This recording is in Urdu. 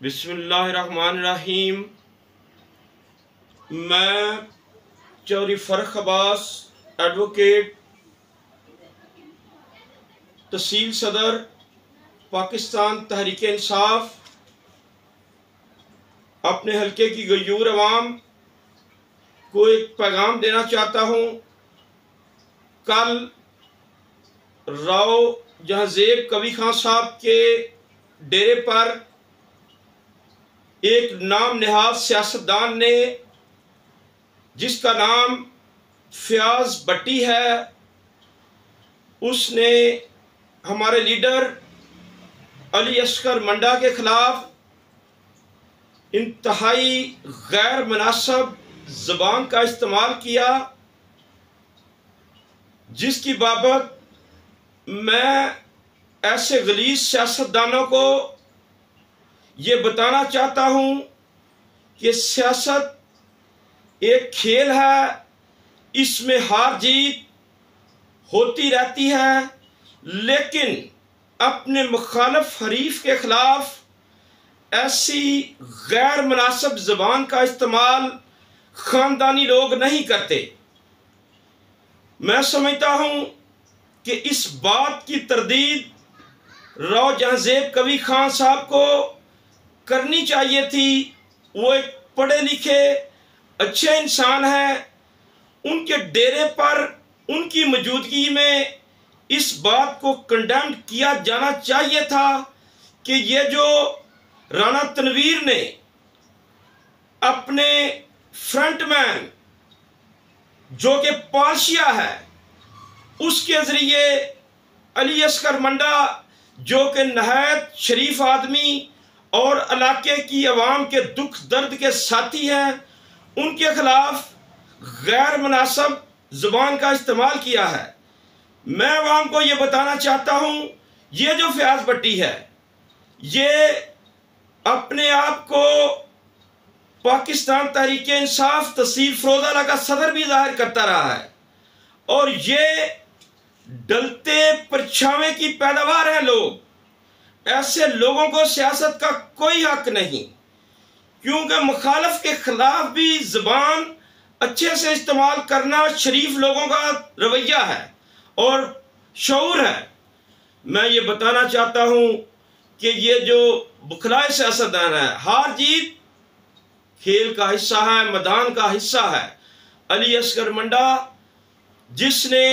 بسم اللہ الرحمن الرحیم۔ میں چودھری فرخ عباس ایڈوکیٹ تحصیل صدر پاکستان تحریک انصاف اپنے حلقے کی غیور عوام کو ایک پیغام دینا چاہتا ہوں۔ کل راؤ جہاں-زیب کبھی خان صاحب کے ڈیرے پر ایک نام نہاد سیاستدان نے، جس کا نام فیاض بٹی ہے، اس نے ہمارے لیڈر علی اصغر منڈا کے خلاف انتہائی غیر مناسب زبان کا استعمال کیا، جس کی بابت میں ایسے غلیظ سیاستدانوں کو یہ بتانا چاہتا ہوں کہ سیاست ایک کھیل ہے، اس میں ہار جیت ہوتی رہتی ہے، لیکن اپنے مخالف حریف کے خلاف ایسی غیر مناسب زبان کا استعمال خاندانی لوگ نہیں کرتے۔ میں سمجھتا ہوں کہ اس بات کی تردید راؤ جہاں-زیب کبھی خان صاحب کو کرنی چاہیے تھی۔ وہ ایک پڑھے لکھے اچھے انسان ہیں، ان کے ڈیرے پر ان کی موجودگی میں اس بات کو کنڈیم کیا جانا چاہیے تھا کہ یہ جو رانا تنویر نے اپنے فرنٹ مین جو کہ پالشیا ہے، اس کے ذریعے علی اصغر منڈا جو کہ نہایت شریف آدمی اور علاقے کی عوام کے دکھ درد کے ساتھی ہیں، ان کے خلاف غیر مناسب زبان کا استعمال کیا ہے۔ میں عوام کو یہ بتانا چاہتا ہوں، یہ جو فیاض بٹی ہے، یہ اپنے آپ کو پاکستان تحریک انصاف تحصیل فیروزآباد کا صدر بھی ظاہر کرتا رہا ہے، اور یہ ڈلتے پرچھاویں کی پیداوار ہیں لوگ۔ ایسے لوگوں کو سیاست کا کوئی حق نہیں، کیونکہ مخالف کے خلاف بھی زبان اچھے سے استعمال کرنا شریف لوگوں کا رویہ ہے اور شعور ہے۔ میں یہ بتانا چاہتا ہوں کہ یہ جو بکھلائے سیاستدان ہے، ہار جیت کھیل کا حصہ ہے، میدان کا حصہ ہے۔ علی اصغر منڈا جس نے